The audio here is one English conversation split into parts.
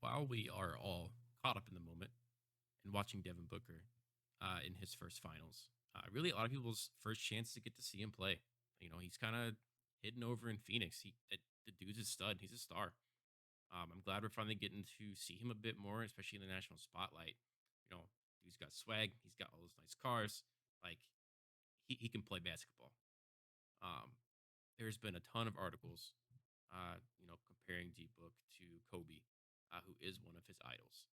while we are all caught up in the moment and watching Devin Booker in his first finals, really a lot of people's first chance to get to see him play. He's kind of hidden over in Phoenix. The dude's a stud. He's a star. I'm glad we're finally getting to see him a bit more, especially in the national spotlight. You know, dude's got swag. He's got all those nice cars. Like he can play basketball. Um, there's been a ton of articles, comparing Dbook to Kobe, who is one of his idols.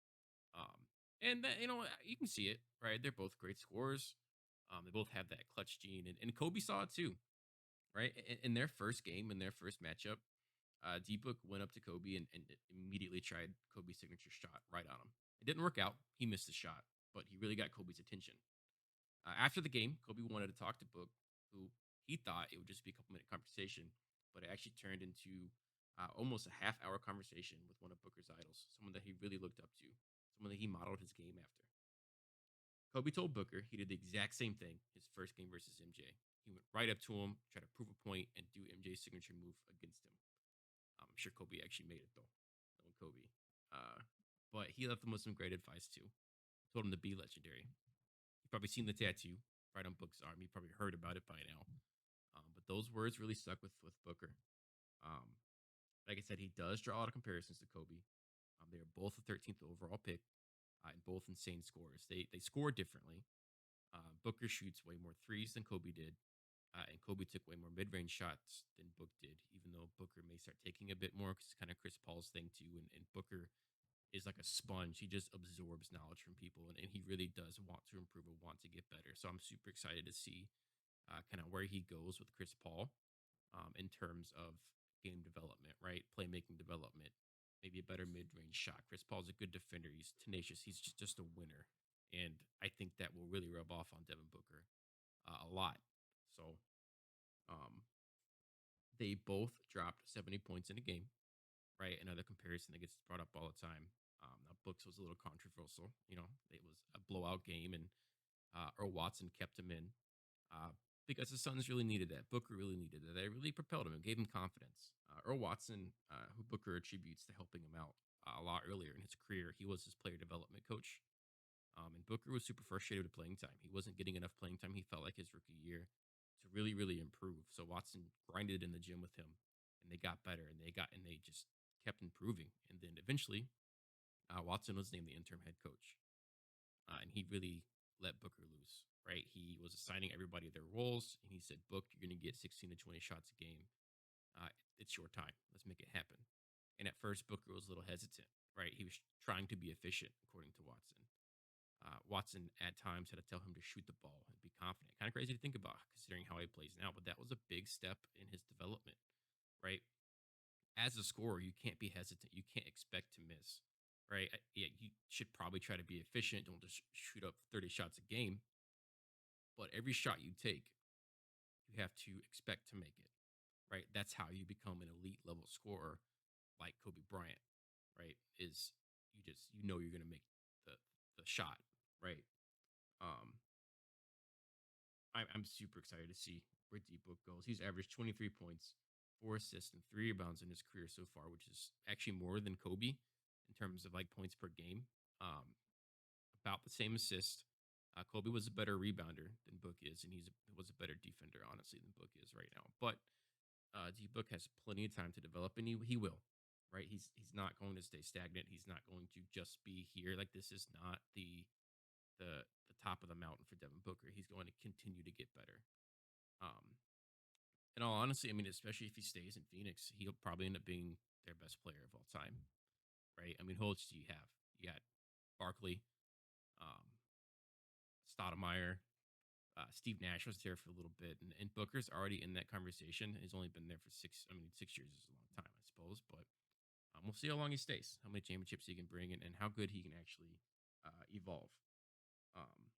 And that, you can see it, right? They're both great scorers. They both have that clutch gene, and Kobe saw it too, right? In their first game, in their first matchup, Dbook went up to Kobe and immediately tried Kobe's signature shot right on him. It didn't work out. He missed the shot, but he really got Kobe's attention. After the game, Kobe wanted to talk to Book, who he thought it would just be a couple minute conversation, but it actually turned into almost a half hour conversation with one of Booker's idols, someone that he really looked up to, someone that he modeled his game after. Kobe told Booker he did the exact same thing his first game versus MJ. He went right up to him, tried to prove a point, and do MJ's signature move against him. I'm sure Kobe actually made it though, knowing Kobe. Uh, but he left him with some great advice too. Told him to be legendary. You've probably seen the tattoo right on Book's arm. You probably heard about it by now. But those words really stuck with Booker. Um, like I said, he does draw a lot of comparisons to Kobe. They are both the 13th overall pick, and both insane scorers. They score differently. Booker shoots way more threes than Kobe did, and Kobe took way more mid-range shots than Book did. Even though Booker may start taking a bit more, because it's kind of Chris Paul's thing too, and Booker is like a sponge. He just absorbs knowledge from people, and he really does want to improve and want to get better. So I'm super excited to see kind of where he goes with Chris Paul in terms of game development, right? Playmaking development, maybe a better mid range shot. Chris Paul's a good defender. He's tenacious. He's just a winner. And I think that will really rub off on Devin Booker a lot. So um, they both dropped 70 points in a game, right? Another comparison that gets brought up all the time. Now, Books was a little controversial. It was a blowout game, and Earl Watson kept him in because the Suns really needed that. Booker really needed that. They really propelled him and gave him confidence. Earl Watson, who Booker attributes to helping him out a lot earlier in his career, he was his player development coach. And Booker was super frustrated with playing time. He wasn't getting enough playing time. He felt like his rookie year to really, really improve. So Watson grinded in the gym with him, and they got better, and they just kept improving. And then eventually, Watson was named the interim head coach, and he really let Booker loose. Right, he was assigning everybody their roles, and he said, "Book, you're going to get 16 to 20 shots a game. It's your time. Let's make it happen." And at first, Booker was a little hesitant. Right, he was trying to be efficient, according to Watson. Watson at times had to tell him to shoot the ball and be confident. Kind of crazy to think about, considering how he plays now, but that was a big step in his development. Right, as a scorer, you can't be hesitant. You can't expect to miss. Right, yeah, you should probably try to be efficient. Don't just shoot up 30 shots a game. But every shot you take, you have to expect to make it, right? That's how you become an elite level scorer like Kobe Bryant, right? Is you're gonna make the the shot, right? Um, I'm super excited to see where D Book goes. He's averaged 23 points, 4 assists, and 3 rebounds in his career so far, which is actually more than Kobe in terms of like points per game. Um, about the same assist. Kobe was a better rebounder than Book is, and was a better defender, honestly, than Book is right now. But D Book has plenty of time to develop, and he will. Right, he's not going to stay stagnant. He's not going to just be here. Like, this is not the top of the mountain for Devin Booker. He's going to continue to get better. Um, in all honesty, I mean, especially if he stays in Phoenix, he'll probably end up being their best player of all time. Right? I mean, who else do you have? You got Barkley, um, Stoudemire, Steve Nash was there for a little bit, and Booker's already in that conversation. He's only been there for 6. I mean, 6 years is a long time, I suppose, but we'll see how long he stays, how many championships he can bring, and how good he can actually evolve. Um,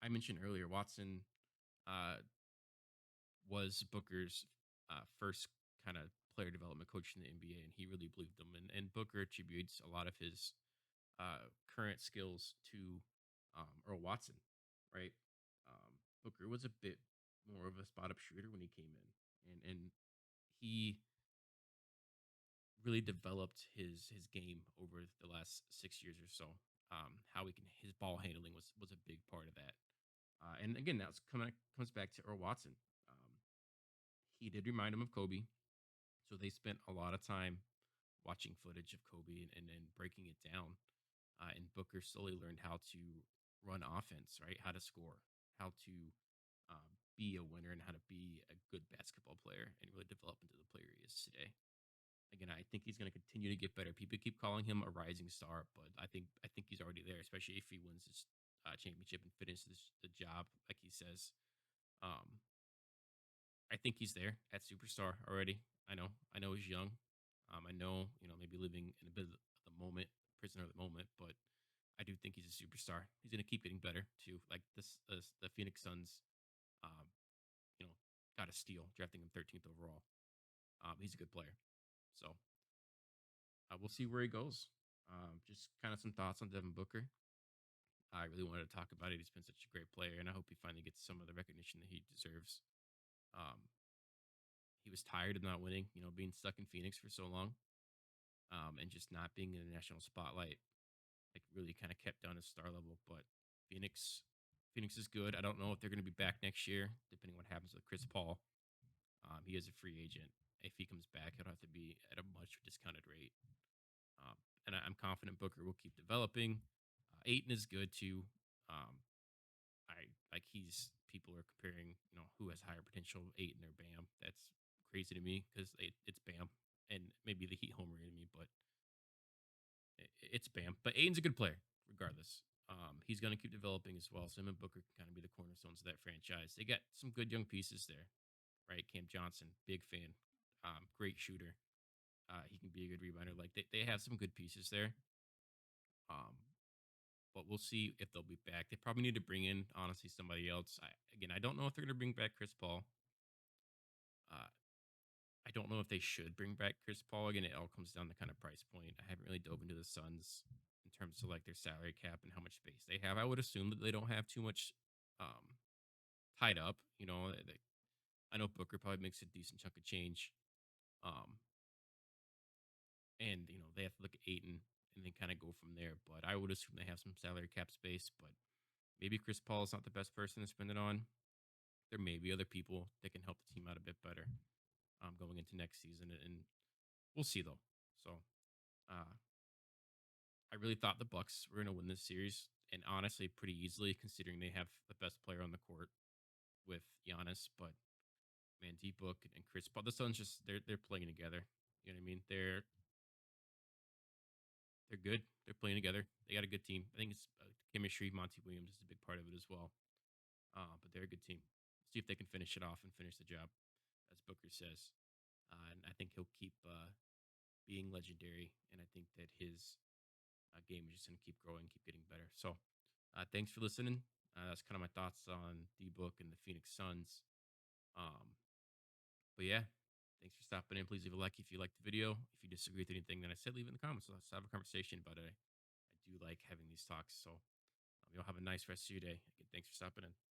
I mentioned earlier, Watson uh, was Booker's first kind of player development coach in the NBA, and he really believed them. And Booker attributes a lot of his current skills to Earl Watson, right? Booker was a bit more of a spot up shooter when he came in, and he really developed his game over the last 6 years or so. How he can his ball handling was a big part of that. And again, that's coming comes back to Earl Watson. Um, he did remind him of Kobe, so they spent a lot of time watching footage of Kobe and then breaking it down. And Booker slowly learned how to run offense, right? How to score, how to be a winner, and how to be a good basketball player, and really develop into the player he is today. Again, I think he's going to continue to get better. People keep calling him a rising star, but I think he's already there, especially if he wins this championship and finishes the job like he says. Um, I think he's there at superstar already. I know he's young. I know maybe living in a bit of the moment, prisoner of the moment, but I do think he's a superstar. He's going to keep getting better too. Like the Phoenix Suns, um, you know, got a steal drafting him 13th overall. He's a good player, so we'll see where he goes. Just kind of some thoughts on Devin Booker. I really wanted to talk about it. He's been such a great player, and I hope he finally gets some of the recognition that he deserves. Um, he was tired of not winning, being stuck in Phoenix for so long, and just not being in the national spotlight. Like really kind of kept down his star level. But Phoenix, Phoenix is good. I don't know if they're going to be back next year, depending on what happens with Chris Paul. He is a free agent. If he comes back, it'll have to be at a much discounted rate. Um, and I'm confident Booker will keep developing. Aiton is good too. Um, I like he's people are comparing, who has higher potential, Aiton or Bam. That's crazy to me because it's Bam, and maybe the Heat homer in me, but it's Bam. But Aiden's a good player, regardless. He's going to keep developing as well. So him and Booker can kind of be the cornerstones of that franchise. They got some good young pieces there, right? Cam Johnson, big fan, great shooter. He can be a good rebounder. Like they have some good pieces there. Um, but we'll see if they'll be back. They probably need to bring in honestly somebody else. I don't know if they're going to bring back Chris Paul. Uh, I don't know if they should bring back Chris Paul. Again, it all comes down to kind of price point. I haven't really dove into the Suns in terms of like their salary cap and how much space they have. I would assume that they don't have too much um, tied up. I know Booker probably makes a decent chunk of change, um, and they have to look at Aiton and then kind of go from there. But I would assume they have some salary cap space. But maybe Chris Paul is not the best person to spend it on. There may be other people that can help the team out a bit better going into next season, and we'll see though. So uh, I really thought the Bucks were going to win this series, and honestly, pretty easily, considering they have the best player on the court with Giannis. But man, Dbook and Chris Paul, the Suns just they're playing together. You know what I mean? They're good. They're playing together. They got a good team. I think it's chemistry. Monty Williams is a big part of it as well. But they're a good team. See if they can finish it off and finish the job, as Booker says. And I think he'll keep being legendary. And I think that his game is just going to keep growing, keep getting better. So thanks for listening. That's kind of my thoughts on D-Book and the Phoenix Suns. Um, but yeah, thanks for stopping in. Please leave a like if you liked the video. If you disagree with anything that I said, leave it in the comments. Let's have a conversation. But I do like having these talks. So you'll have a nice rest of your day. Again, thanks for stopping in.